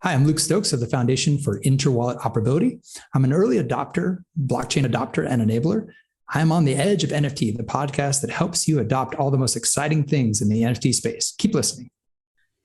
Hi, I'm Luke Stokes of the Foundation for Interwallet Operability. I'm an early adopter, blockchain adopter, and enabler. I'm on the Edge of NFT, the podcast that helps you adopt all the most exciting things in the NFT space. Keep listening.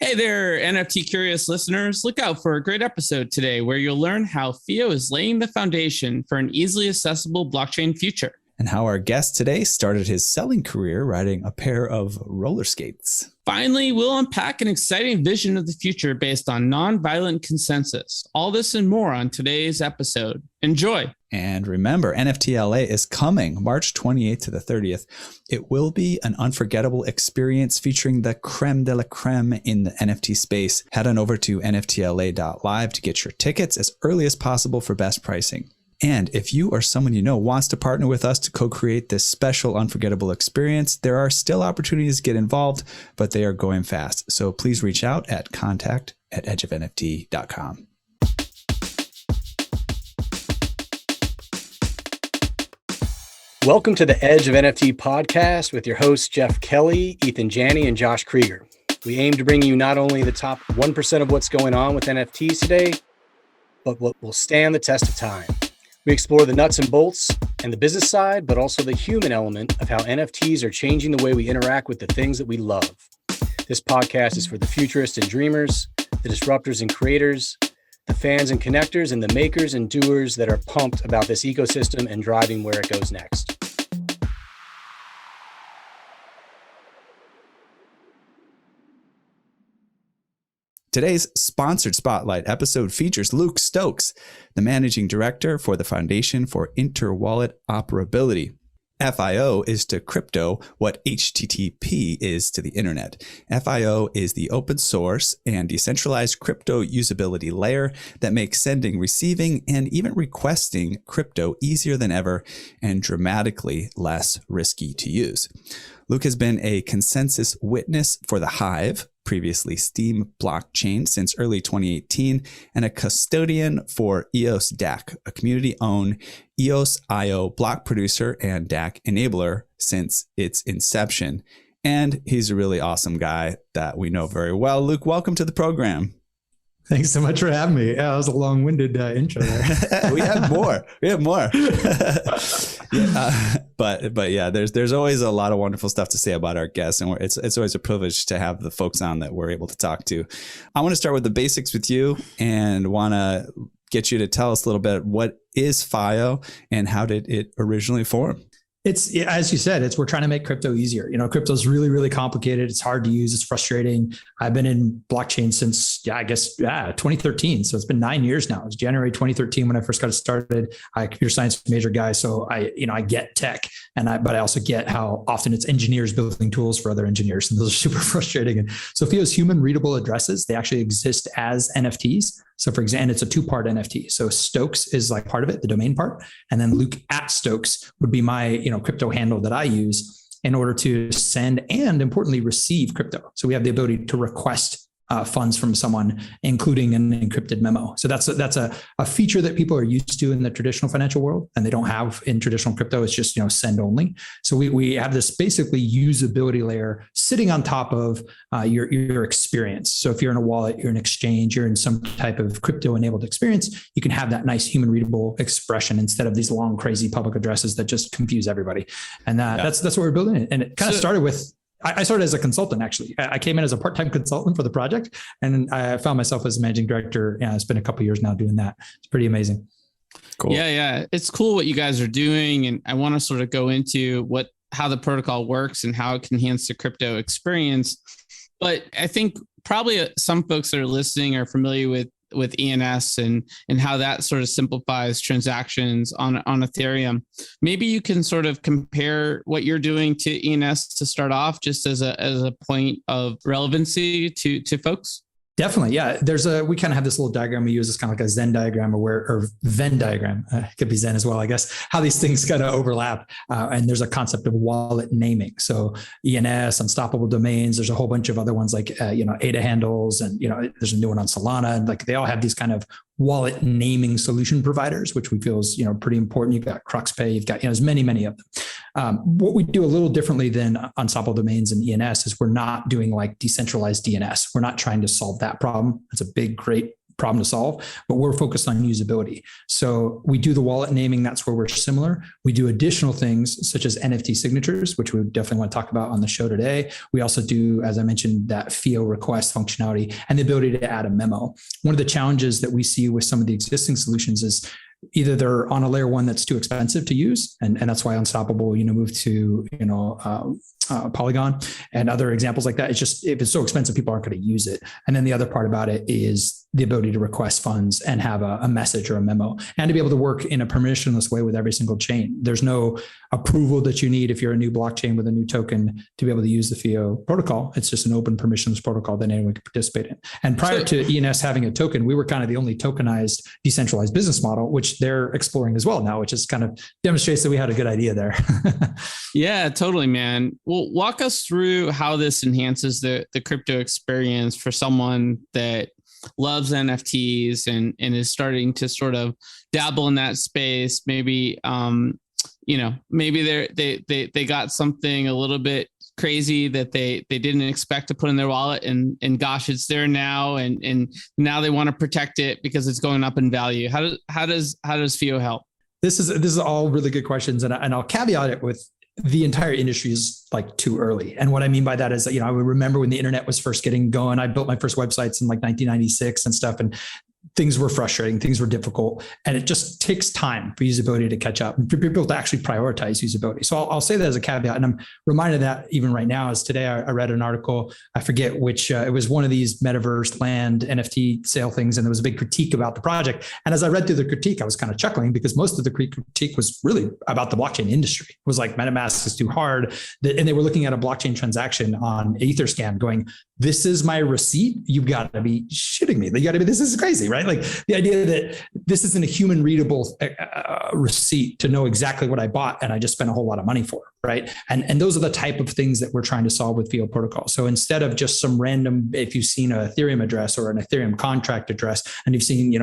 Hey there, NFT curious listeners. Look out for a great episode today where you'll learn how FIO is laying the foundation for an easily accessible blockchain future. And how our guest today started his selling career riding a pair of roller skates. Finally, we'll unpack an exciting vision of the future based on nonviolent consensus. All this and more on today's episode. Enjoy. And remember, NFT LA is coming March 28th to the 30th. It will be an unforgettable experience featuring the creme de la creme in the NFT space. Head on over to nftla.live to get your tickets as early as possible for best pricing. And if you or someone you know wants to partner with us to co-create this special unforgettable experience, there are still opportunities to get involved, but they are going fast. So please reach out at contact@edgeofnft.com. Welcome to the Edge of NFT podcast with your hosts, Jeff Kelley, Eathan Janney, and Josh Kriger. We aim to bring you not only the top 1% of what's going on with NFTs today, but what will stand the test of time. We explore the nuts and bolts and the business side, but also the human element of how NFTs are changing the way we interact with the things that we love. This podcast is for the futurists and dreamers, the disruptors and creators, the fans and connectors, and the makers and doers that are pumped about this ecosystem and driving where it goes next. Today's sponsored spotlight episode features Luke Stokes, the managing director for the Foundation for Interwallet Operability. FIO is to crypto what HTTP is to the internet. FIO is the open source and decentralized crypto usability layer that makes sending, receiving, and even requesting crypto easier than ever and dramatically less risky to use. Luke has been a consensus witness for the Hive, previously Steam blockchain, since early 2018, and a custodian for EOS DAC, a community-owned EOS.io block producer and DAC enabler since its inception. And he's a really awesome guy that we know very well. Luke, welcome to the program. Thanks so much for having me. Yeah, that was a long-winded intro there. We have more. But yeah, there's always a lot of wonderful stuff to say about our guests, and it's always a privilege to have the folks on that we're able to talk to. I want to start with the basics with you, and want to get you to tell us a little bit, what is FIO and how did it originally form? It's, as you said, we're trying to make crypto easier. You know, crypto is really, really complicated. It's hard to use. It's frustrating. I've been in blockchain since, 2013. So it's been 9 years now. It was January 2013 when I first got started. I'm a computer science major guy. So I get tech, but I also get how often it's engineers building tools for other engineers. And those are super frustrating. And so FIO's human readable addresses, they actually exist as NFTs. So for example, it's a two-part NFT. So Stokes is like part of it, the domain part. And then Luke at Stokes would be my, crypto handle that I use in order to send and importantly receive crypto. So we have the ability to request funds from someone, including an encrypted memo. So that's a feature that people are used to in the traditional financial world, and they don't have in traditional crypto. It's just send only. So we have this basically usability layer sitting on top of your experience. So if you're in a wallet, you're in an exchange, you're in some type of crypto enabled experience, you can have that nice human readable expression instead of these long crazy public addresses that just confuse everybody. And that's what we're building. And it kind of started with. I started as a consultant, actually. I came in as a part-time consultant for the project, and I found myself as a managing director. Yeah, it's been a couple of years now doing that. It's pretty amazing. Cool. Yeah. It's cool what you guys are doing. And I want to sort of go into how the protocol works and how it can enhance the crypto experience. But I think probably some folks that are listening are familiar with ENS and how that sort of simplifies transactions on Ethereum. Maybe you can sort of compare what you're doing to ENS to start off, just as a point of relevancy to folks. Definitely. Yeah. We kind of have this little diagram we use. It's kind of like a Zen diagram or Venn diagram. It could be Zen as well, I guess, how these things kind of overlap. And there's a concept of wallet naming. So ENS, unstoppable domains, there's a whole bunch of other ones like, ADA handles, and, there's a new one on Solana, and like they all have these kind of wallet naming solution providers, which we feel is, pretty important. You've got CruxPay, you've got, there's many of them. What we do a little differently than Unstoppable Domains and ENS is we're not doing like decentralized DNS. We're not trying to solve that problem. It's a big, great problem to solve, but we're focused on usability. So we do the wallet naming. That's where we're similar. We do additional things such as NFT signatures, which we definitely want to talk about on the show today. We also do, as I mentioned, that FIO request functionality and the ability to add a memo. One of the challenges that we see with some of the existing solutions is either they're on a layer one that's too expensive to use, and that's why Unstoppable, moved to Polygon and other examples like that. It's just, if it's so expensive, people aren't going to use it. And then the other part about it is the ability to request funds and have a message or a memo, and to be able to work in a permissionless way with every single chain. There's no approval that you need if you're a new blockchain with a new token to be able to use the FIO protocol. It's just an open permissionless protocol that anyone can participate in. And prior to ENS having a token, we were kind of the only tokenized decentralized business model, which they're exploring as well now, which is kind of demonstrates that we had a good idea there. Yeah, totally, man. Well, walk us through how this enhances the crypto experience for someone that loves NFTs and is starting to sort of dabble in that space. Maybe, maybe they got something a little bit crazy that they didn't expect to put in their wallet, and gosh, it's there now, and now they want to protect it because it's going up in value. How does FIO help? This is all really good questions, and I'll caveat it with the entire industry is like too early. And what I mean by that is that, I would remember when the internet was first getting going. I built my first websites in like 1996 and stuff, and things were frustrating, things were difficult, and it just takes time for usability to catch up and for people to actually prioritize usability. So I'll say that as a caveat, and I'm reminded that even right now, as today I read an article, I forget which, it was one of these metaverse land NFT sale things, and there was a big critique about the project. And as I read through the critique, I was kind of chuckling because most of the critique was really about the blockchain industry. It was like MetaMask is too hard, and they were looking at a blockchain transaction on Etherscan going, this is my receipt. You've got to be shitting me. This is crazy, right? Like the idea that this isn't a human readable receipt to know exactly what I bought and I just spent a whole lot of money for, right? And those are the type of things that we're trying to solve with FIO protocol. So instead of just some random, if you've seen an Ethereum address or an Ethereum contract address, and you've seen,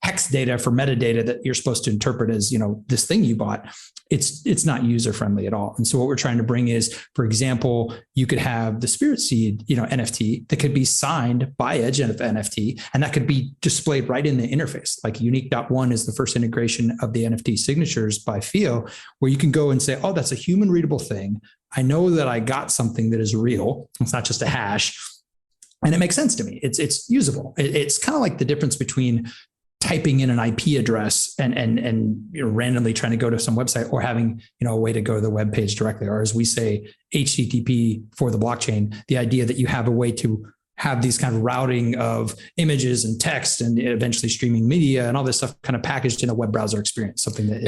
hex data for metadata that you're supposed to interpret as, this thing you bought, it's not user friendly at all. And so what we're trying to bring is, for example, you could have the Spirit Seed, NFT that could be signed by Edge of NFT, and that could be displayed right in the interface. Like Unique.1 is the first integration of the NFT signatures by FIO, where you can go and say, oh, that's a human readable thing. I know that I got something that is real. It's not just a hash. And it makes sense to me. It's usable. It's kind of like the difference between typing in an IP address and randomly trying to go to some website, or having a way to go to the web page directly, or as we say, HTTP for the blockchain. The idea that you have a way to have these kind of routing of images and text and eventually streaming media and all this stuff kind of packaged in a web browser experience, something that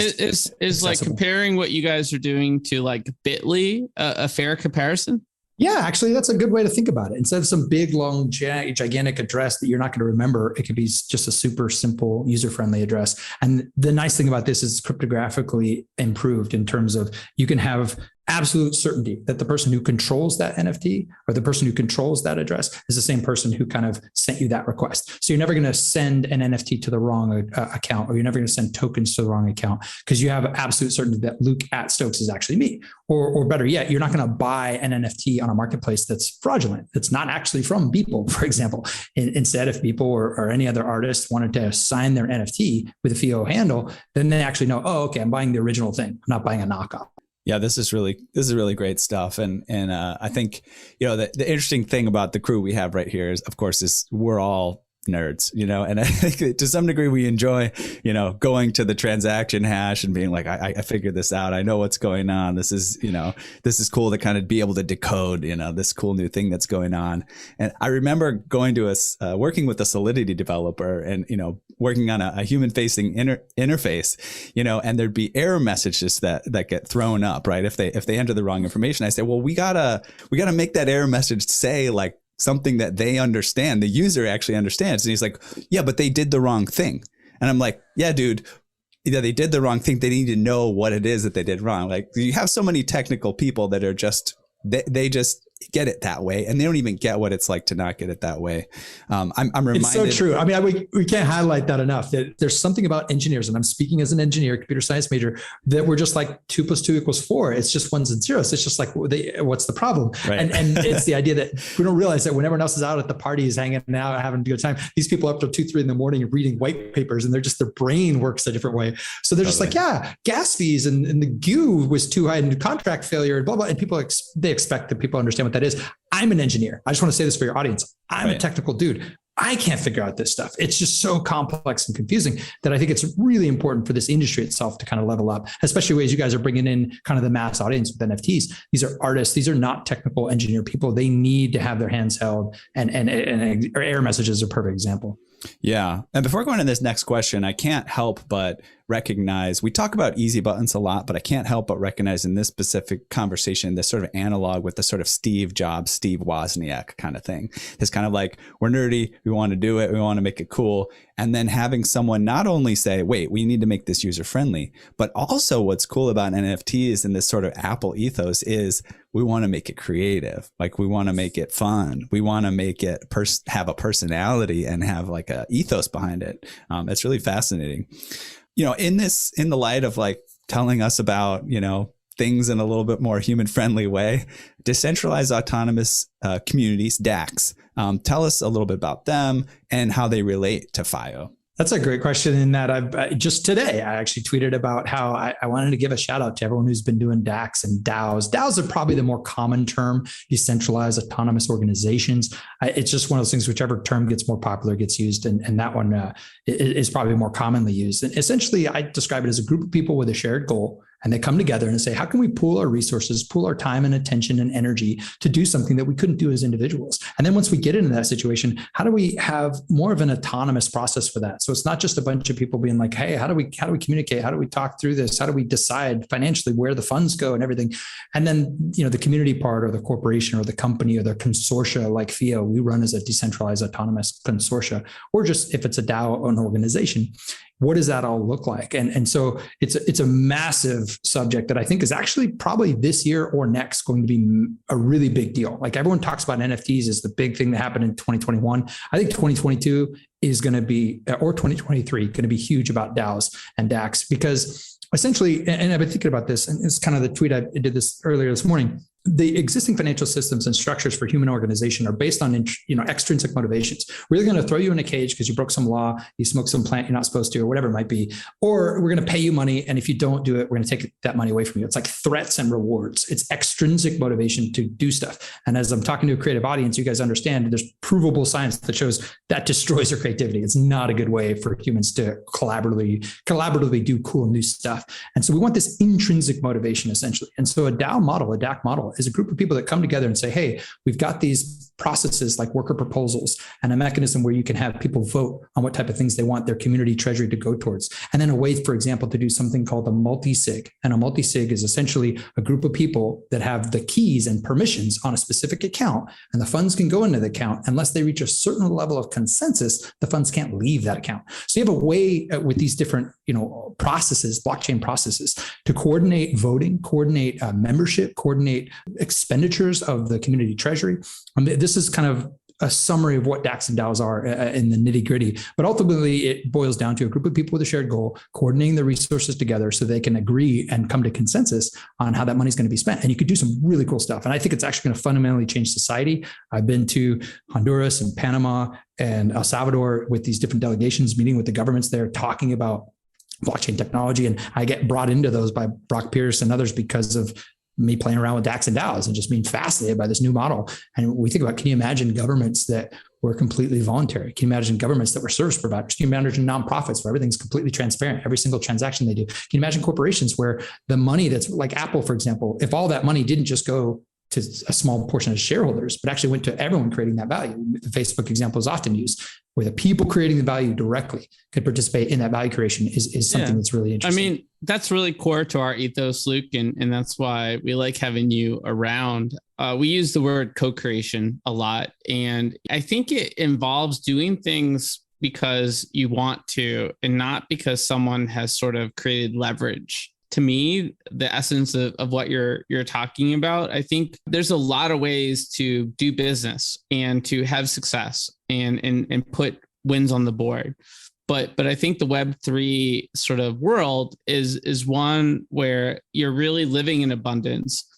is like comparing what you guys are doing to like Bitly, a fair comparison. Yeah, actually, that's a good way to think about it. Instead of some big, long, gigantic address that you're not going to remember, it could be just a super simple, user-friendly address. And the nice thing about this is it's cryptographically improved in terms of you can have absolute certainty that the person who controls that NFT or the person who controls that address is the same person who kind of sent you that request. So you're never going to send an NFT to the wrong account, or you're never going to send tokens to the wrong account, because you have absolute certainty that Luke at Stokes is actually me. Or better yet, you're not going to buy an NFT on a marketplace that's fraudulent. That's not actually from Beeple, for example. Instead, if Beeple or any other artist wanted to sign their NFT with a FIO handle, then they actually know, oh, okay, I'm buying the original thing. I'm not buying a knockoff. Yeah, this is really great stuff. And I think, the interesting thing about the crew we have right here is, of course, is we're all nerds, and I think to some degree we enjoy, going to the transaction hash and being like, I figured this out. I know what's going on. This is cool to kind of be able to decode, this cool new thing that's going on. And I remember going to working with a Solidity developer and, working on a human facing interface, and there'd be error messages that get thrown up, right? If they enter the wrong information. I say, well, we gotta make that error message say like something that they understand, the user actually understands. And he's like, yeah, but they did the wrong thing. And I'm like, yeah, dude, they did the wrong thing. They need to know what it is that they did wrong. Like, you have so many technical people that are just, they just get it that way, and they don't even get what it's like to not get it that way. I'm reminded. It's so true. I mean, we can't highlight that enough. That there's something about engineers, and I'm speaking as an engineer, computer science major, that we're just like 2 + 2 = 4. It's just ones and zeros. It's just like, what's the problem? Right. And it's the idea that we don't realize that when everyone else is out at the parties, hanging out, having a good time, these people are up till 2, 3 in the morning reading white papers, and their brain works a different way. So they're just like, yeah, gas fees and the GU was too high and contract failure and blah, blah. And people, they expect that people understand what that is. I'm an engineer. I just want to say this for your audience. I'm a technical dude. I can't figure out this stuff. It's just so complex and confusing that I think it's really important for this industry itself to kind of level up, especially ways you guys are bringing in kind of the mass audience with NFTs. These are artists. These are not technical engineer people. They need to have their hands held, and error messages are a perfect example. Yeah. And before going to this next question, I can't help but recognize, we talk about easy buttons a lot, but I can't help but recognize in this specific conversation, this sort of analog with the sort of Steve Jobs, Steve Wozniak kind of thing. It's kind of like, we're nerdy, we want to do it, we want to make it cool. And then having someone not only say, wait, we need to make this user friendly, but also what's cool about NFTs and this sort of Apple ethos is we want to make it creative. Like, we want to make it fun. We want to make it have a personality and have like a ethos behind it. It's really fascinating. You know, in the light of like telling us about, you know, things in a little bit more human friendly way, decentralized autonomous communities, DACs, tell us a little bit about them and how they relate to FIO. That's a great question. In that I've just today, I actually tweeted about how I wanted to give a shout out to everyone who's been doing DACs and DAOs. DAOs are probably the more common term, decentralized autonomous organizations. It's just one of those things, whichever term gets more popular gets used. And that one is probably more commonly used. And essentially, I describe it as a group of people with a shared goal. And they come together and say, how can we pool our resources, pool our time and attention and energy to do something that we couldn't do as individuals? And then once we get into that situation, how do we have more of an autonomous process for that? So it's not just a bunch of people being like, hey, how do we communicate? How do we talk through this? How do we decide financially where the funds go and everything? And then, you know, the community part or the corporation or the company or the consortia like FIO, we run as a decentralized autonomous consortia, or just if it's a DAO or an organization, what does that all look like? And so it's a massive subject that I think is actually probably this year or next going to be a really big deal. Like, everyone talks about NFTs as the big thing that happened in 2021. I think 2022 is going to be, or 2023, going to be huge about DAOs and DACs, because essentially, and I've been thinking about this, and it's kind of the tweet I did this earlier this morning. The existing financial systems and structures for human organization are based on, extrinsic motivations. We're either going to throw you in a cage because you broke some law, you smoked some plant you're not supposed to, or whatever it might be, or we're going to pay you money, and if you don't do it, we're going to take that money away from you. It's like threats and rewards. It's extrinsic motivation to do stuff. And as I'm talking to a creative audience, you guys understand there's provable science that shows that destroys your creativity. It's not a good way for humans to collaboratively do cool new stuff. And so we want this intrinsic motivation essentially. And so a DAO model, a DAC model, is a group of people that come together and say, hey, we've got these processes like worker proposals and a mechanism where you can have people vote on what type of things they want their community treasury to go towards. And then a way, for example, to do something called a multi-sig. And a multi-sig is essentially a group of people that have the keys and permissions on a specific account, and the funds can go into the account. Unless they reach a certain level of consensus, the funds can't leave that account. So you have a way with these different, processes, blockchain processes, to coordinate voting, coordinate membership, coordinate expenditures of the community treasury. This is kind of a summary of what DACs and DAOs are in the nitty gritty, but ultimately it boils down to a group of people with a shared goal, coordinating the resources together so they can agree and come to consensus on how that money is going to be spent. And you could do some really cool stuff. And I think it's actually going to fundamentally change society. I've been to Honduras and Panama and El Salvador with these different delegations, meeting with the governments there, talking about blockchain technology. And I get brought into those by Brock Pierce and others because of me playing around with DACs and DAOs and just being fascinated by this new model. And we think about, can you imagine governments that were completely voluntary? Can you imagine governments that were service providers? Can you imagine nonprofits where everything's completely transparent, every single transaction they do? Can you imagine corporations where the money that's like Apple, for example, if all that money didn't just go to a small portion of shareholders, but actually went to everyone creating that value? The Facebook example is often used, where the people creating the value directly could participate in that value creation is something that's really interesting. I mean, that's really core to our ethos, Luke, and that's why we like having you around. We use the word co-creation a lot, and I think it involves doing things because you want to, and not because someone has sort of created leverage to me the essence of what you're talking about. I think there's a lot of ways to do business and to have success and put wins on the board. But I think the Web3 sort of world is one where you're really living in abundance,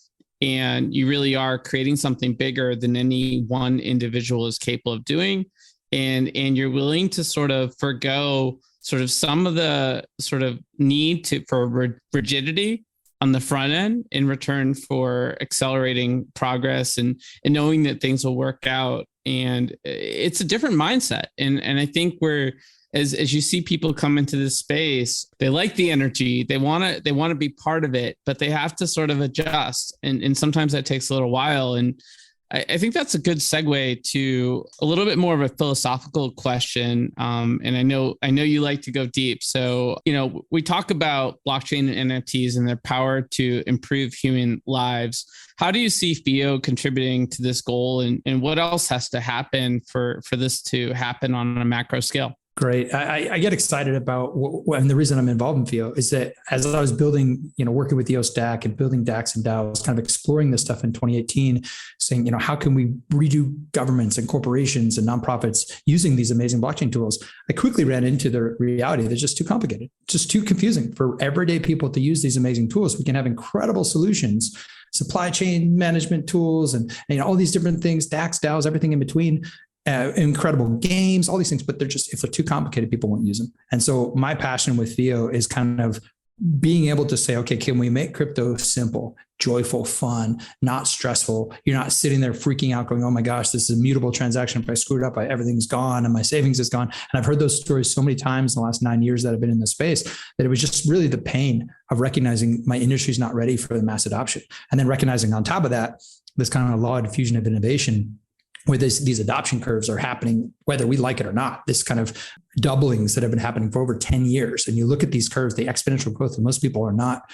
and you really are creating something bigger than any one individual is capable of doing. And you're willing to sort of forgo sort of some of the sort of need for rigidity on the front end in return for accelerating progress and knowing that things will work out. And it's a different mindset. And I think as you see people come into this space, they like the energy, they want to be part of it, but they have to sort of adjust. And sometimes that takes a little while. And I think that's a good segue to a little bit more of a philosophical question. And I know you like to go deep. So, we talk about blockchain and NFTs and their power to improve human lives. How do you see FIO contributing to this goal, and what else has to happen for this to happen on a macro scale? Great. I get excited about and the reason I'm involved in FIO is that as I was building, working with EOS DAC and building DACs and DAOs, kind of exploring this stuff in 2018, saying, how can we redo governments and corporations and nonprofits using these amazing blockchain tools? I quickly ran into the reality that it's just too complicated, just too confusing for everyday people to use these amazing tools. We can have incredible solutions, supply chain management tools, and all these different things, DACs, DAOs, everything in between. Incredible games, all these things, but if they're too complicated, people won't use them. And so my passion with FIO is kind of being able to say, okay, can we make crypto simple, joyful, fun, not stressful? You're not sitting there freaking out going, oh my gosh, this is a mutable transaction. If I screwed up, everything's gone and my savings is gone. And I've heard those stories so many times in the last 9 years that I've been in the space that it was just really the pain of recognizing my industry's not ready for the mass adoption. And then recognizing on top of that, this kind of law of diffusion of innovation, where these adoption curves are happening, whether we like it or not, this kind of doublings that have been happening for over 10 years. And you look at these curves, the exponential growth that most people are not,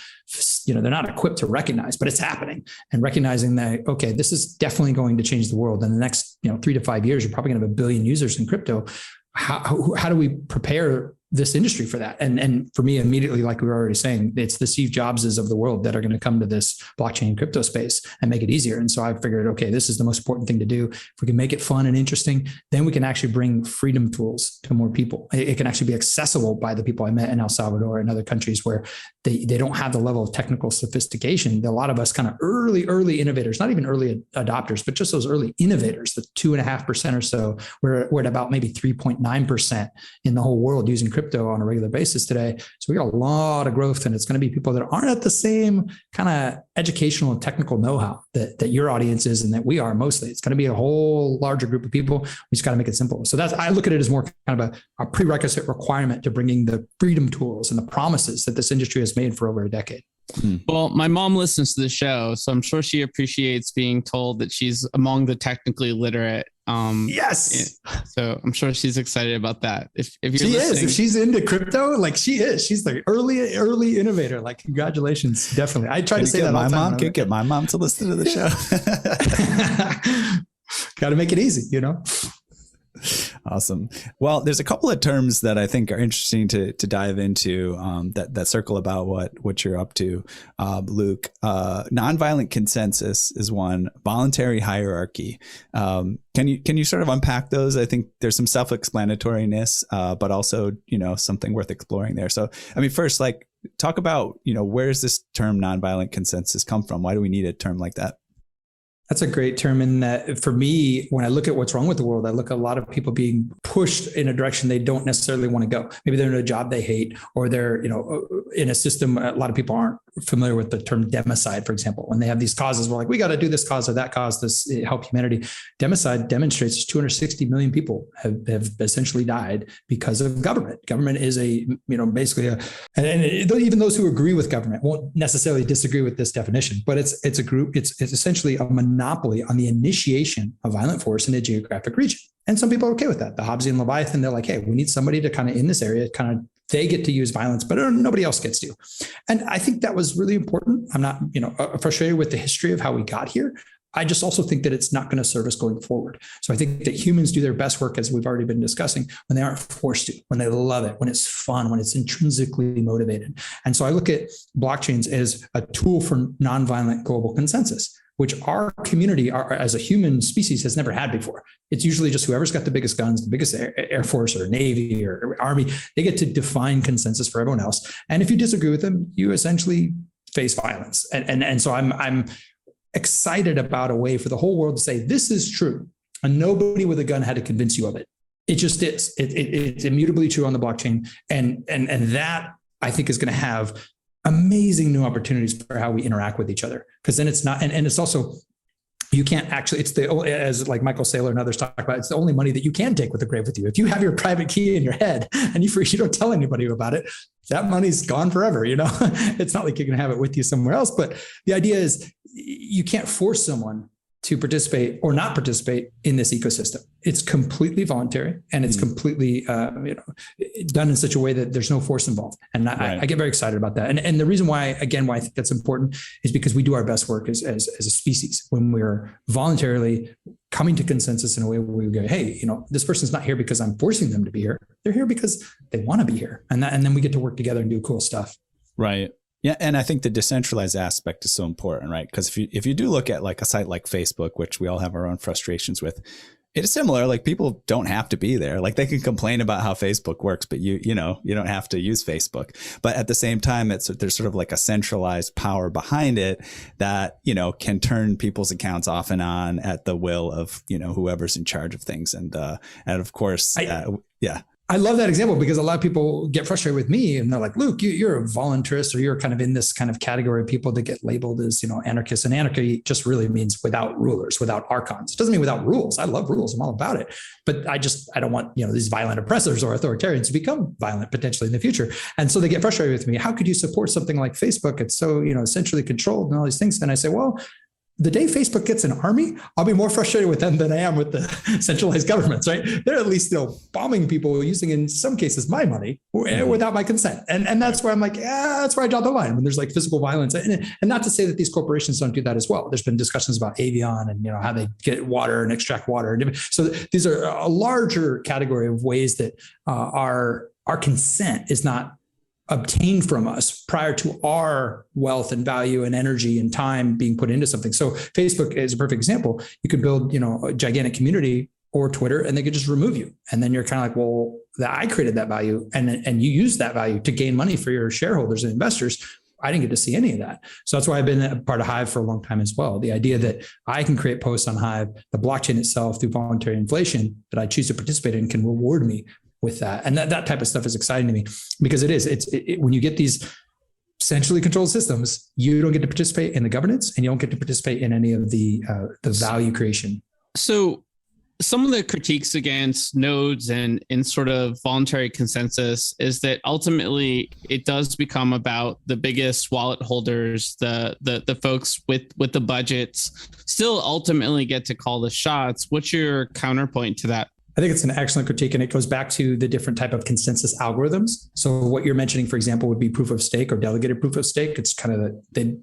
they're not equipped to recognize, but it's happening. And recognizing that, okay, this is definitely going to change the world. In the next 3 to 5 years, you're probably going to have 1 billion users in crypto. How do we prepare this industry for that? And for me, immediately, like we were already saying, it's the Steve Jobses of the world that are going to come to this blockchain crypto space and make it easier. And so I figured, okay, this is the most important thing to do. If we can make it fun and interesting, then we can actually bring freedom tools to more people. It can actually be accessible by the people I met in El Salvador and other countries where they don't have the level of technical sophistication. A lot of us kind of early innovators, not even early adopters, but just those early innovators, the 2.5% or so, we're at about maybe 3.9% in the whole world using crypto on a regular basis today. So we got a lot of growth, and it's going to be people that aren't at the same kind of educational and technical know-how that your audience is and that we are mostly. It's going to be a whole larger group of people. We just got to make it simple. So I look at it as more kind of a prerequisite requirement to bringing the freedom tools and the promises that this industry has made for over a decade. Well, my mom listens to the show, so I'm sure she appreciates being told that she's among the technically literate. Yes. So I'm sure she's excited about that. If you're she listening, is, if she's into crypto, like she is, she's the early innovator. Like, congratulations. Definitely. I try to say that all the time. Get my mom to listen to the show. Got to make it easy, Awesome. Well, there's a couple of terms that I think are interesting to dive into that circle about what you're up to, Luke. Nonviolent consensus is one. Voluntary hierarchy. Can you sort of unpack those? I think there's some self-explanatoriness, but also something worth exploring there. So, I mean, first, talk about where's this term nonviolent consensus come from? Why do we need a term like that? That's a great term. In that, for me, when I look at what's wrong with the world, I look at a lot of people being pushed in a direction they don't necessarily want to go. Maybe they're in a job they hate, or they're, in a system. A lot of people aren't familiar with the term democide, for example. When they have these causes, we're like, we got to do this cause or that cause, this help humanity. Democide demonstrates 260 million people have essentially died because of government. Government is basically and even those who agree with government won't necessarily disagree with this definition, but it's a group. It's essentially a monopoly on the initiation of violent force in a geographic region. And some people are okay with that. The Hobbesian Leviathan, they're like, hey, we need somebody to kind of in this area, they get to use violence, but nobody else gets to. And I think that was really important. I'm not, frustrated with the history of how we got here, I just also think that it's not going to serve us going forward. So I think that humans do their best work, as we've already been discussing, when they aren't forced to, when they love it, when it's fun, when it's intrinsically motivated. And so I look at blockchains as a tool for nonviolent global consensus, which our community, as a human species, has never had before. It's usually just whoever's got the biggest guns, the biggest Air Force or Navy or Army, they get to define consensus for everyone else. And if you disagree with them, you essentially face violence. And so I'm excited about a way for the whole world to say, this is true. And nobody with a gun had to convince you of it. It just is. It's immutably true on the blockchain. And that, I think, is going to have amazing new opportunities for how we interact with each other. Because then it's not, and it's also, you can't actually, it's the only, as like Michael Saylor and others talk about, it's the only money that you can take with the grave with you. If you have your private key in your head and you don't tell anybody about it, that money's gone forever. It's not like you're going to have it with you somewhere else. But the idea is you can't force someone to participate or not participate in this ecosystem. It's completely voluntary, and it's completely done in such a way that there's no force involved. And I get very excited about that. And the reason why I think that's important is because we do our best work as a species when we're voluntarily coming to consensus in a way where we go, hey, this person's not here because I'm forcing them to be here. They're here because they want to be here. And then we get to work together and do cool stuff. Right. Yeah. And I think the decentralized aspect is so important, right? Because if you do look at like a site like Facebook, which we all have our own frustrations with, it is similar. Like, people don't have to be there. Like, they can complain about how Facebook works, but you don't have to use Facebook. But at the same time, there's sort of like a centralized power behind it that, can turn people's accounts off and on at the will of, whoever's in charge of things. And of course, yeah. I love that example because a lot of people get frustrated with me and they're like, Luke, you're a voluntarist, or you're kind of in this kind of category of people that get labeled as, anarchists. And anarchy just really means without rulers, without archons. It doesn't mean without rules. I love rules. I'm all about it. But I don't want, these violent oppressors or authoritarians to become violent potentially in the future. And so they get frustrated with me. How could you support something like Facebook? It's so, centrally controlled and all these things. And I say, well, the day Facebook gets an army, I'll be more frustrated with them than I am with the centralized governments, right? They're at least still bombing people using, in some cases, my money without my consent. And that's where I'm like, that's where I draw the line when there's like physical violence. And not to say that these corporations don't do that as well. There's been discussions about Avion and, how they get water and extract water. So these are a larger category of ways that our consent is not obtained from us prior to our wealth and value and energy and time being put into something. So Facebook is a perfect example. You could build, a gigantic community, or Twitter, and they could just remove you. And then you're kind of like, well, I created that value and you use that value to gain money for your shareholders and investors. I didn't get to see any of that. So that's why I've been a part of Hive for a long time as well. The idea that I can create posts on Hive, the blockchain itself through voluntary inflation that I choose to participate in can reward me with that. And that type of stuff is exciting to me because when you get these centrally controlled systems, you don't get to participate in the governance and you don't get to participate in any of the value creation. So some of the critiques against nodes and in sort of voluntary consensus is that ultimately it does become about the biggest wallet holders, the folks with the budgets still ultimately get to call the shots. What's your counterpoint to that? I think it's an excellent critique, and it goes back to the different type of consensus algorithms. So what you're mentioning, for example, would be proof of stake or delegated proof of stake. It's kind of they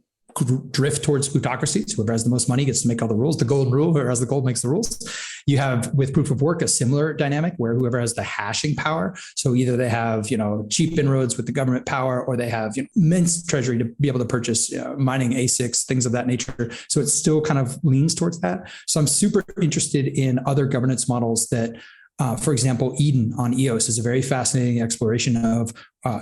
drift towards plutocracy. So whoever has the most money gets to make all the rules. The golden rule, whoever has the gold makes the rules. You have with proof of work a similar dynamic where whoever has the hashing power. So either they have cheap inroads with the government power, or they have immense treasury to be able to purchase mining ASICs, things of that nature. So it still kind of leans towards that. So I'm super interested in other governance models that. For example, Eden on EOS is a very fascinating exploration of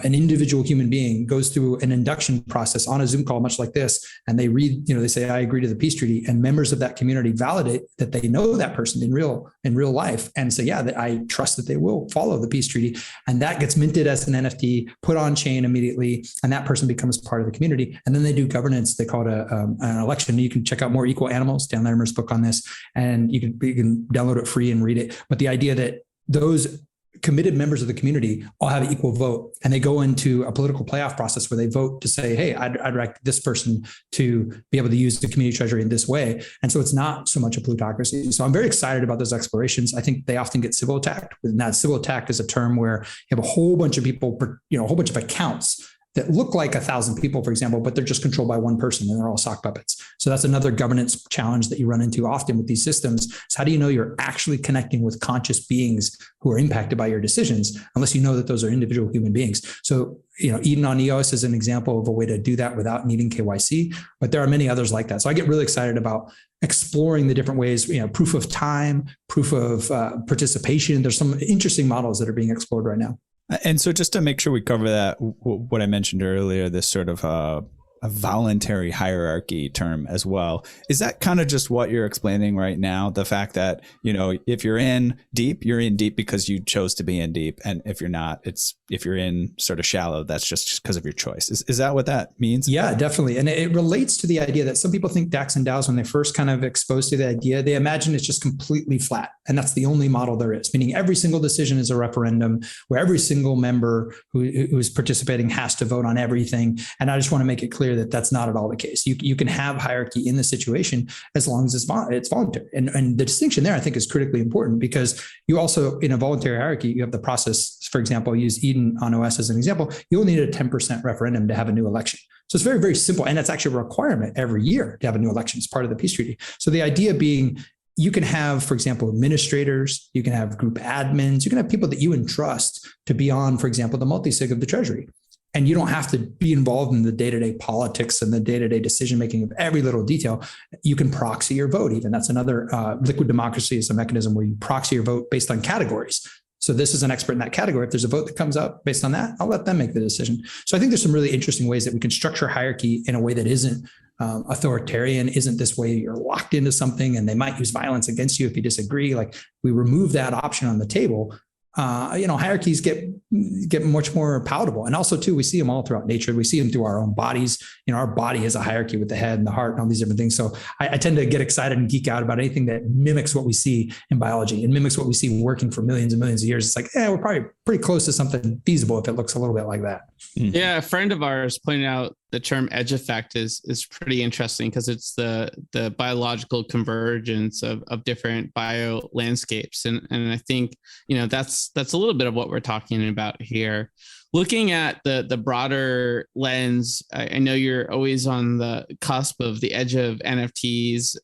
an individual human being goes through an induction process on a Zoom call, much like this, and they read, they say, I agree to the peace treaty, and members of that community validate that they know that person in real life and say, yeah, that I trust that they will follow the peace treaty. And that gets minted as an NFT, put on chain immediately, and that person becomes part of the community. And then they do governance. They call it an election. You can check out More Equal Animals, Dan Larimer's book on this, and you can download it free and read it. But the idea that those committed members of the community all have an equal vote, and they go into a political playoff process where they vote to say, hey, I'd like this person to be able to use the community treasury in this way. And so it's not so much a plutocracy. So I'm very excited about those explorations. I think they often get civil attacked. And that civil attack is a term where you have a whole bunch of people, a whole bunch of accounts that look like 1,000 people, for example, but they're just controlled by one person and they're all sock puppets. So that's another governance challenge that you run into often with these systems. Is how do you know you're actually connecting with conscious beings who are impacted by your decisions, unless you know that those are individual human beings? So, Eden on EOS is an example of a way to do that without needing KYC, but there are many others like that. So I get really excited about exploring the different ways, proof of time, proof of participation. There's some interesting models that are being explored right now. And so just to make sure we cover that, what I mentioned earlier, this sort of a voluntary hierarchy term as well. Is that kind of just what you're explaining right now? The fact that, if you're in deep because you chose to be in deep. And if you're not, if you're in sort of shallow, that's just because of your choice. Is that what that means? Yeah, definitely. And it relates to the idea that some people think DACs and DAOs, when they first kind of exposed to the idea, they imagine it's just completely flat. And that's the only model there is, meaning every single decision is a referendum where every single member who is participating has to vote on everything. And I just want to make it clear that that's not at all the case. You can have hierarchy in the situation as long as it's voluntary. And the distinction there, I think, is critically important, because you also, in a voluntary hierarchy, you have the process. For example, use Eden on OS as an example. You only need a 10% referendum to have a new election. So it's very, very simple. And it's actually a requirement every year to have a new election. It's part of the peace treaty. So the idea being, you can have, for example, administrators, you can have group admins, you can have people that you entrust to be on, for example, the multi-sig of the Treasury. And you don't have to be involved in the day-to-day politics and the day-to-day decision-making of every little detail. You can proxy your vote even. That's another, liquid democracy is a mechanism where you proxy your vote based on categories. So this is an expert in that category. If there's a vote that comes up based on that, I'll let them make the decision. So I think there's some really interesting ways that we can structure hierarchy in a way that isn't authoritarian, isn't this way you're locked into something and they might use violence against you if you disagree. Like, we remove that option on the table. Hierarchies get much more palatable. And also too, we see them all throughout nature. We see them through our own bodies. Our body has a hierarchy with the head and the heart and all these different things. So I tend to get excited and geek out about anything that mimics what we see in biology and mimics what we see working for millions and millions of years. It's like, we're probably pretty close to something feasible if it looks a little bit like that. Yeah. A friend of ours pointed out the term edge effect is pretty interesting, because it's the biological convergence of different bio landscapes. And I think, that's a little bit of what we're talking about here. Looking at the broader lens, I know you're always on the cusp of the edge of NFTs,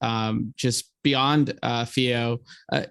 just beyond FIO.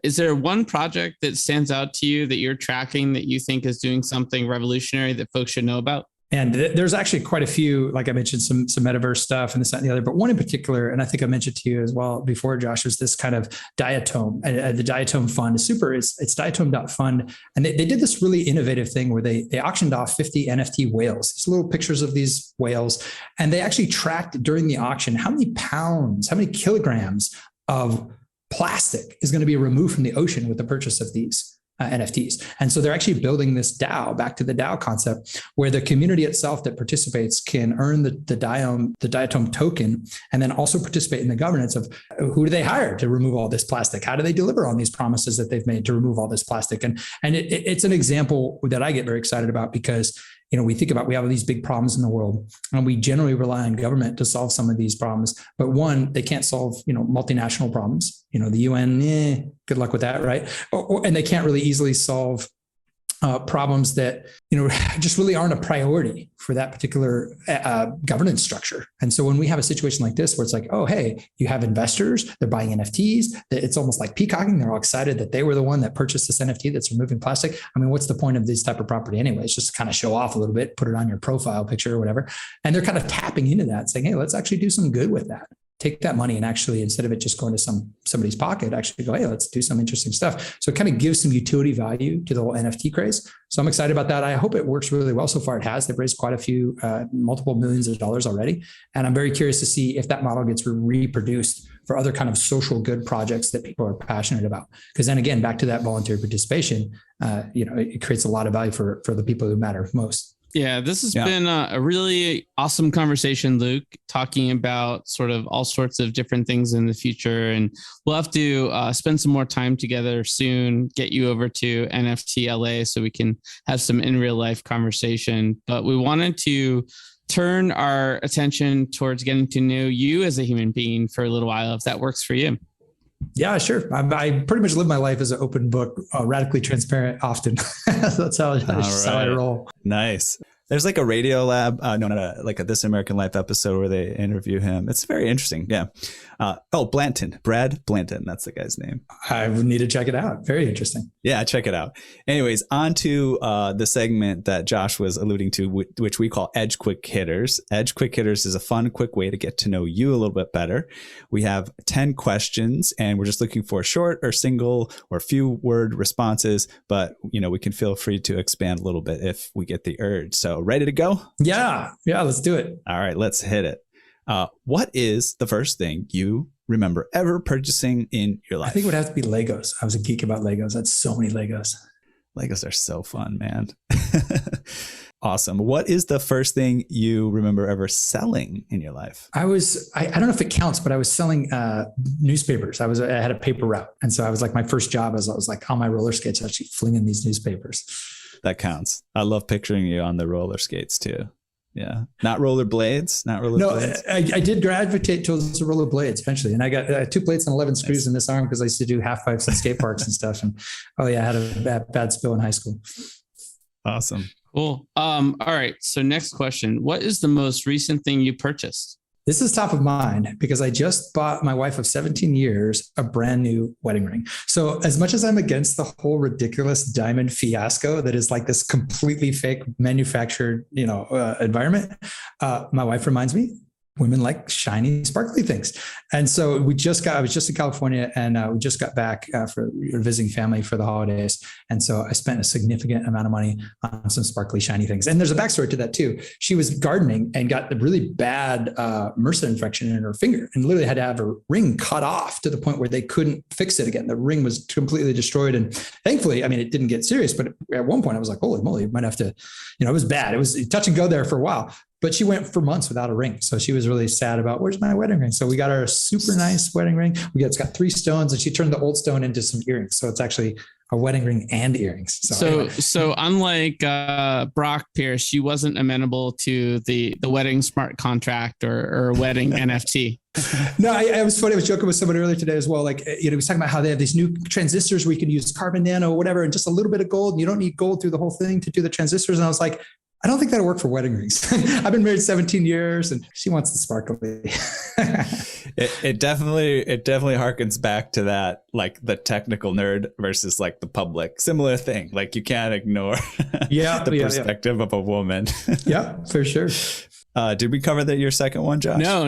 Is there one project that stands out to you that you're tracking that you think is doing something revolutionary that folks should know about? And there's actually quite a few, like I mentioned, some metaverse stuff and this, that, and the other, but one in particular, and I think I mentioned to you as well before, Josh, was this kind of diatome. The diatome fund is super. It's diatome.fund. And they did this really innovative thing where they auctioned off 50 NFT whales, these little pictures of these whales. And they actually tracked during the auction how many pounds, how many kilograms of plastic is going to be removed from the ocean with the purchase of these NFTs. And so they're actually building this DAO, back to the DAO concept, where the community itself that participates can earn the diatome token, and then also participate in the governance of who do they hire to remove all this plastic? How do they deliver on these promises that they've made to remove all this plastic? And it's an example that I get very excited about, because we think about, we have these big problems in the world, and we generally rely on government to solve some of these problems. But one, they can't solve, multinational problems. The UN, good luck with that, right? And they can't really easily solve problems that, just really aren't a priority for that particular governance structure. And so when we have a situation like this, where it's like, oh, hey, you have investors, they're buying NFTs, it's almost like peacocking. They're all excited that they were the one that purchased this NFT that's removing plastic. I mean, what's the point of this type of property anyway? It's just to kind of show off a little bit, put it on your profile picture or whatever. And they're kind of tapping into that, saying, hey, let's actually do some good with that. Take that money and actually, instead of it just going to somebody's pocket, actually go, hey, let's do some interesting stuff. So it kind of gives some utility value to the whole NFT craze. So I'm excited about that. I hope it works really well. So far it has. They've raised quite a few, multiple millions of dollars already. And I'm very curious to see if that model gets reproduced for other kind of social good projects that people are passionate about. Because then again, back to that voluntary participation, it creates a lot of value for the people who matter most. Yeah, this has been a really awesome conversation, Luke, talking about sort of all sorts of different things in the future. And we'll have to spend some more time together soon, get you over to NFT LA so we can have some in real life conversation. But we wanted to turn our attention towards getting to know you as a human being for a little while, if that works for you. Yeah, sure. I pretty much live my life as an open book, radically transparent often. That's how I roll. Nice. There's like a Radio Lab, like a This American Life episode where they interview him. It's very interesting. Yeah. Blanton, Brad Blanton. That's the guy's name. I would need to check it out. Very interesting. Yeah, check it out. Anyways, on to the segment that Josh was alluding to, which we call Edge Quick Hitters. Edge Quick Hitters is a fun, quick way to get to know you a little bit better. We have 10 questions, and we're just looking for short or single or few word responses, but we can feel free to expand a little bit if we get the urge. So ready to go? Yeah, let's do it. All right, let's hit it. What is the first thing you remember ever purchasing in your life? I think it would have to be Legos. I was a geek about Legos. I had so many Legos. Legos are so fun, man. Awesome. What is the first thing you remember ever selling in your life? I don't know if it counts, but I was selling newspapers. I had a paper route. And so I was like, my first job as I was like on my roller skates, actually flinging these newspapers. That counts. I love picturing you on the roller skates too. Yeah. Not roller blades. No, I did gravitate towards the roller blades eventually. And I got 2 plates and 11 screws in this arm because I used to do half pipes and skate parks and stuff. And I had a bad spill in high school. Awesome. Cool. All right. So next question. What is the most recent thing you purchased? This is top of mind because I just bought my wife of 17 years a brand new wedding ring. So as much as I'm against the whole ridiculous diamond fiasco that is like this completely fake manufactured, environment, my wife reminds me, women like shiny, sparkly things. And so I was just in California and we just got back for visiting family for the holidays. And so I spent a significant amount of money on some sparkly, shiny things. And there's a backstory to that too. She was gardening and got a really bad MRSA infection in her finger and literally had to have her ring cut off to the point where they couldn't fix it again. The ring was completely destroyed. And thankfully, it didn't get serious, but at one point I was like, holy moly, you might have to, it was bad. It was touch and go there for a while. But she went for months without a ring. So she was really sad about, where's my wedding ring? So we got her a super nice wedding ring. It's got 3 stones and she turned the old stone into some earrings. So it's actually a wedding ring and earrings. So unlike Brock Pierce, she wasn't amenable to the wedding smart contract or wedding NFT. No, I was funny. I was joking with someone earlier today as well. Like, he was talking about how they have these new transistors where you can use carbon nano or whatever, and just a little bit of gold. And you don't need gold through the whole thing to do the transistors. And I was like, I don't think that'll work for wedding rings. I've been married 17 years and she wants the sparkly. It definitely harkens back to that, like the technical nerd versus like the public. Similar thing. Like you can't ignore the perspective of a woman. Yeah, for sure. Did we cover your second one, Josh? No.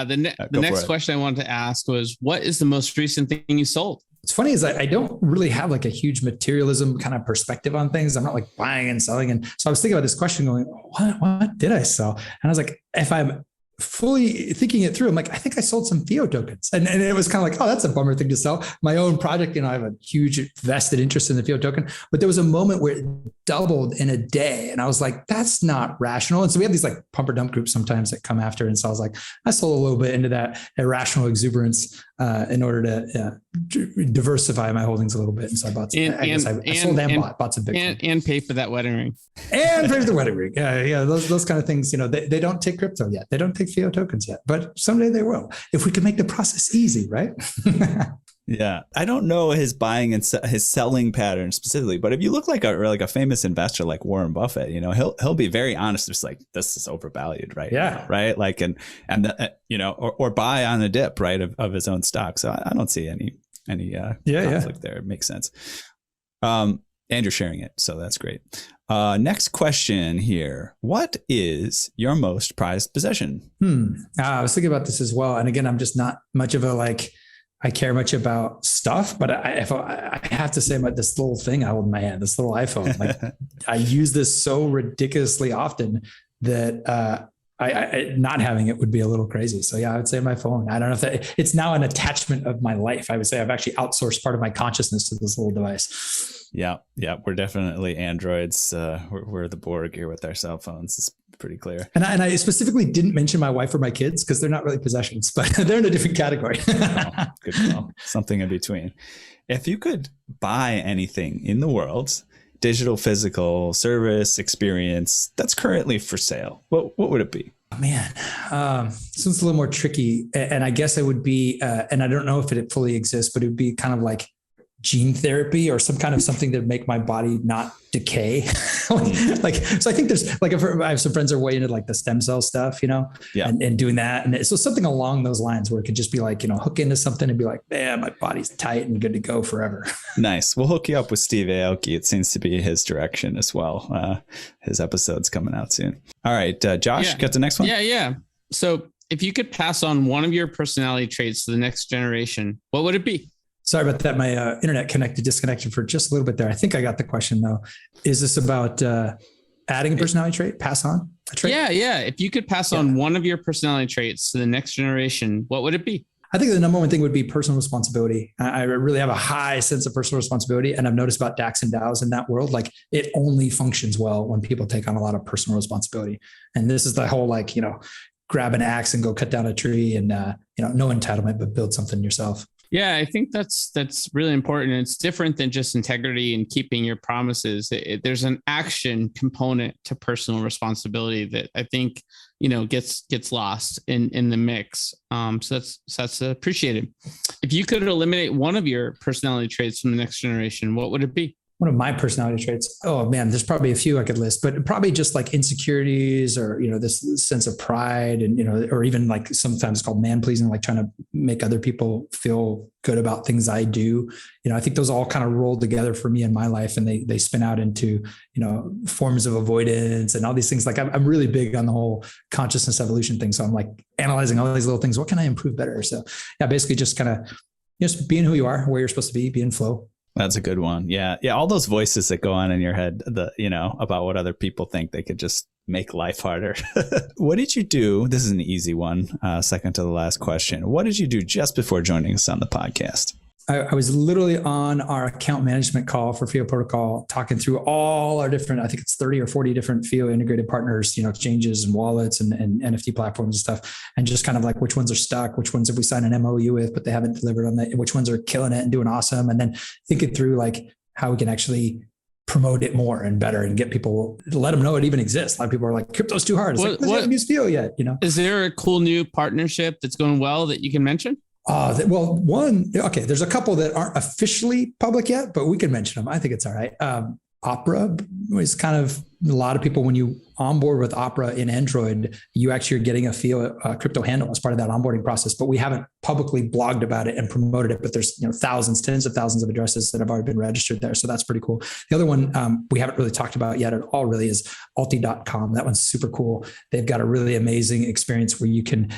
The next question I wanted to ask was, what is the most recent thing you sold? It's funny is I don't really have like a huge materialism kind of perspective on things. I'm not like buying and selling. And so I was thinking about this question going, what did I sell? And I was like, if I'm fully thinking it through, I'm like, I think I sold some FIO tokens. And it was kind of like, oh, that's a bummer thing to sell. My own project, I have a huge vested interest in the FIO token, but there was a moment where it doubled in a day. And I was like, that's not rational. And so we have these like pump or dump groups sometimes that come after. And so I was like, I sold a little bit into that irrational exuberance in order to diversify my holdings a little bit. And so I bought some, I sold and bought some Bitcoin. And pay for that wedding ring. And pay for the wedding ring. Yeah, those kind of things, they don't take crypto yet. They don't take FIO tokens yet, but someday they will. If we can make the process easy, right? Yeah. I don't know his buying and his selling pattern specifically, but if you look like a famous investor like Warren Buffett, he'll be very honest. Just like, this is overvalued, right? Yeah. Now, right. Like, or buy on the dip, right. Of his own stock. So I don't see any conflict there. It makes sense. And you're sharing it. So that's great. Next question here. What is your most prized possession? I was thinking about this as well. And again, I'm just not much of I care much about stuff, but if I have to say about this little thing I hold in my hand, this little iPhone, like I use this so ridiculously often that I not having it would be a little crazy. So yeah, I would say my phone. I don't know if it's now an attachment of my life. I would say I've actually outsourced part of my consciousness to this little device. Yeah. We're definitely androids. We're the Borg here with our cell phones. It's pretty clear. And I specifically didn't mention my wife or my kids because they're not really possessions, but they're in a different category. Good call. Something in between. If you could buy anything in the world, digital, physical, service, experience that's currently for sale, what would it be? Oh, man, this one's a little more tricky. And I guess it would be, and I don't know if it fully exists, but it would be kind of like gene therapy or some kind of something to make my body not decay. So I think there's like, I have some friends that are way into like the stem cell stuff, and doing that. And so something along those lines where it could just be like, hook into something and be like, man, my body's tight and good to go forever. Nice. We'll hook you up with Steve Aoki. It seems to be his direction as well. His episode's coming out soon. All right, Josh, get the next one. Yeah. So if you could pass on one of your personality traits to the next generation, what would it be? Sorry about that. My internet disconnected for just a little bit there. I think I got the question though. Is this about adding a personality trait, pass on a trait? Yeah. If you could pass on one of your personality traits to the next generation, what would it be? I think the number one thing would be personal responsibility. I really have a high sense of personal responsibility. And I've noticed about DACs and DAOs in that world, like it only functions well when people take on a lot of personal responsibility. And this is the whole, grab an axe and go cut down a tree and, no entitlement, but build something yourself. Yeah, I think that's really important. It's different than just integrity and keeping your promises. There's an action component to personal responsibility that I think, gets lost in the mix. So that's appreciated. If you could eliminate one of your personality traits from the next generation, what would it be? One of my personality traits. Oh man, there's probably a few I could list, but probably just like insecurities or, this sense of pride and, or even like sometimes called man pleasing, like trying to make other people feel good about things I do. I think those all kind of roll together for me in my life and they spin out into, forms of avoidance and all these things. Like I'm really big on the whole consciousness evolution thing. So I'm like analyzing all these little things. What can I improve better? So yeah, basically just kind of just being who you are, where you're supposed to be in flow. That's a good one. Yeah. All those voices that go on in your head, about what other people think, they could just make life harder. What did you do? This is an easy one. Second to the last question. What did you do just before joining us on the podcast? I was literally on our account management call for FIO protocol, talking through all our different, I think it's 30 or 40 different FIO integrated partners, exchanges and wallets and NFT platforms and stuff. And just kind of like which ones are stuck, which ones have we signed an MOU with, but they haven't delivered on that, which ones are killing it and doing awesome. And then thinking through like how we can actually promote it more and better and get people, let them know it even exists. A lot of people are like, crypto's too hard. It's haven't used FIO yet, Is there a cool new partnership that's going well that you can mention? There's a couple that aren't officially public yet, but we can mention them. I think it's all right. Opera is kind of a lot of people, when you onboard with Opera in Android, you actually are getting a FIO crypto handle as part of that onboarding process, but we haven't publicly blogged about it and promoted it, but there's thousands, tens of thousands of addresses that have already been registered there. So that's pretty cool. The other one we haven't really talked about yet at all really is alti.com. That one's super cool. They've got a really amazing experience where you can,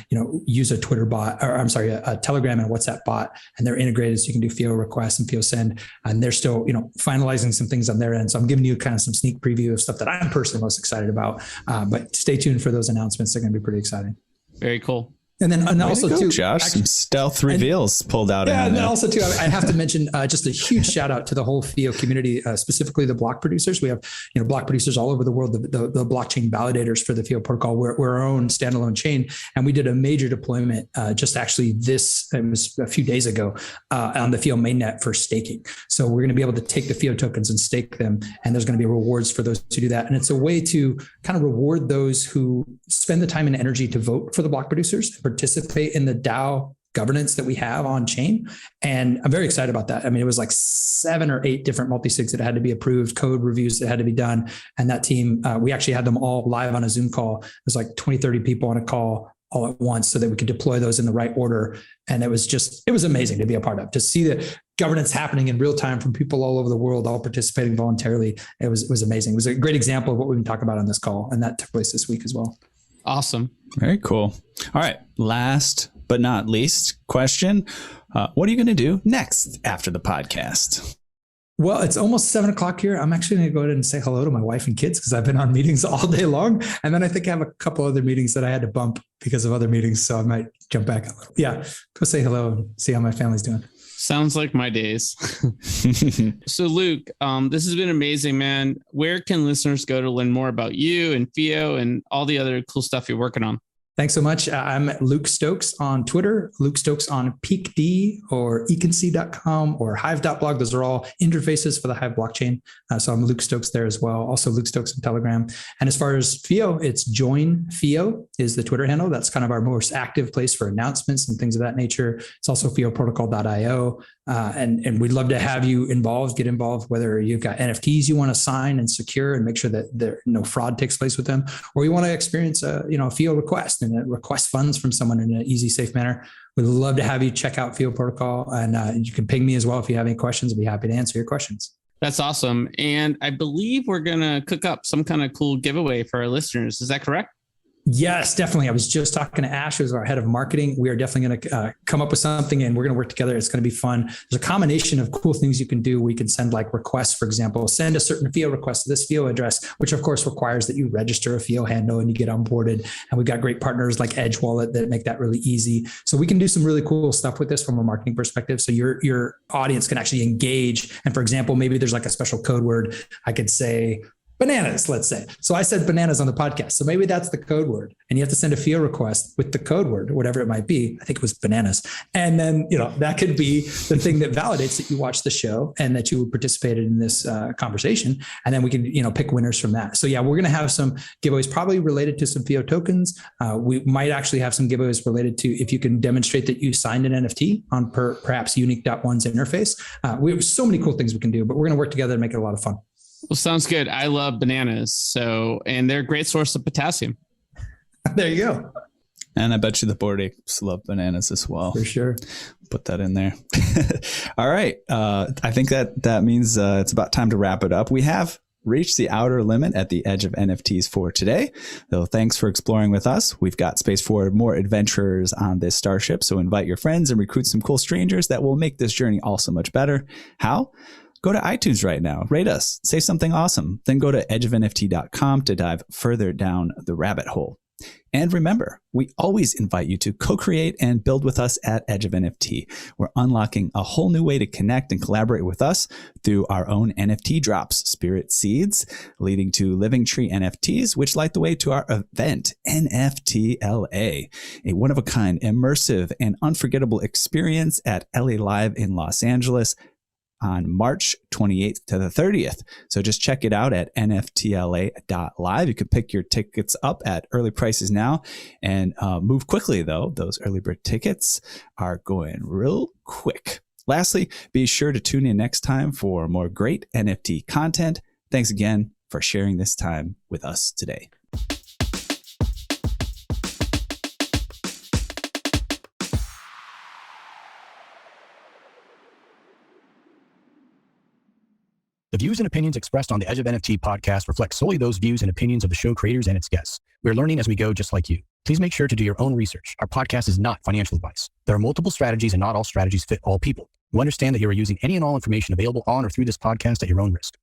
use a Twitter bot, a Telegram and a WhatsApp bot, and they're integrated so you can do FIO requests and FIO send, and they're still, finalizing some things on their end. So I'm giving you kind of some sneak preview of stuff that I'm personally most excited about. But stay tuned for those announcements. They're going to be pretty exciting. Very cool. And then also too, Josh, some stealth reveals pulled out. Yeah, and then also too, I have to mention just a huge shout out to the whole FIO community, specifically the block producers. We have block producers all over the world, the blockchain validators for the FIO protocol. We're our own standalone chain, and we did a major deployment just actually it was a few days ago on the FIO mainnet for staking. So we're going to be able to take the FIO tokens and stake them, and there's going to be rewards for those who do that. And it's a way to kind of reward those who spend the time and energy to vote for the block producers, participate in the DAO governance that we have on chain. And I'm very excited about that. I mean, it was like 7 or 8 different multi-sigs that had to be approved, code reviews that had to be done. And that team, we actually had them all live on a Zoom call. It was like 20, 30 people on a call all at once so that we could deploy those in the right order. And it was amazing to be a part of, to see the governance happening in real time from people all over the world, all participating voluntarily. It was amazing. It was a great example of what we've been talking about on this call. And that took place this week as well. Awesome. Very cool. All right. Last but not least question. What are you going to do next after the podcast? Well, it's almost 7:00 here. I'm actually going to go ahead and say hello to my wife and kids because I've been on meetings all day long. And then I think I have a couple other meetings that I had to bump because of other meetings. So I might jump back a little. Yeah. Go say hello and see how my family's doing. Sounds like my days. So Luke, this has been amazing, man. Where can listeners go to learn more about you and FIO and all the other cool stuff you're working on? Thanks so much. I'm Luke Stokes on Twitter, Luke Stokes on PeakD or ecansea.com or hive.blog. Those are all interfaces for the Hive blockchain. So I'm Luke Stokes there as well. Also Luke Stokes on Telegram. And as far as FIO, it's Join FIO is the Twitter handle. That's kind of our most active place for announcements and things of that nature. It's also fioprotocol.io. And we'd love to have you get involved, whether you've got NFTs you want to sign and secure and make sure that there no fraud takes place with them, or you want to experience a FIO request and request funds from someone in an easy, safe manner. We'd love to have you check out FIO Protocol, and you can ping me as well if you have any questions. I'd be happy to answer your questions. That's awesome. And I believe we're going to cook up some kind of cool giveaway for our listeners. Is that correct? Yes, definitely. I was just talking to Ash, who's our head of marketing. We are definitely going to come up with something, and we're going to work together. It's going to be fun. There's a combination of cool things you can do. We can send like requests, for example, send a certain FIO request to this FIO address, which of course requires that you register a FIO handle and you get onboarded. And we've got great partners like Edge Wallet that make that really easy. So we can do some really cool stuff with this from a marketing perspective. So your audience can actually engage. And for example, maybe there's like a special code word. I could say bananas, let's say. So I said bananas on the podcast. So maybe that's the code word. And you have to send a FIO request with the code word, whatever it might be. I think it was bananas. And then, that could be the thing that validates that you watched the show and that you participated in this conversation. And then we can, pick winners from that. So yeah, we're going to have some giveaways probably related to some FIO tokens. We might actually have some giveaways related to if you can demonstrate that you signed an NFT on perhaps Unique.one's interface. We have so many cool things we can do, but we're going to work together to make it a lot of fun. Well, sounds good. I love bananas. And they're a great source of potassium. There you go. And I bet you the Bored Apes love bananas as well. For sure. Put that in there. All right. I think that means it's about time to wrap it up. We have reached the outer limit at the Edge of NFTs for today. So thanks for exploring with us. We've got space for more adventurers on this starship. So invite your friends and recruit some cool strangers that will make this journey all so much better. How? Go to iTunes right now, rate us, say something awesome, then go to edgeofnft.com to dive further down the rabbit hole. And remember, we always invite you to co-create and build with us at Edge of NFT. We're unlocking a whole new way to connect and collaborate with us through our own NFT drops, Spirit Seeds, leading to Living Tree NFTs, which light the way to our event, NFT LA, a one-of-a-kind, immersive, and unforgettable experience at LA Live in Los Angeles on March 28th to the 30th. So just check it out at nftla.live. You can pick your tickets up at early prices now and move quickly, though. Those early bird tickets are going real quick. Lastly, be sure to tune in next time for more great NFT content. Thanks again for sharing this time with us today. The views and opinions expressed on the Edge of NFT podcast reflect solely those views and opinions of the show creators and its guests. We're learning as we go, just like you. Please make sure to do your own research. Our podcast is not financial advice. There are multiple strategies and not all strategies fit all people. You understand that you are using any and all information available on or through this podcast at your own risk.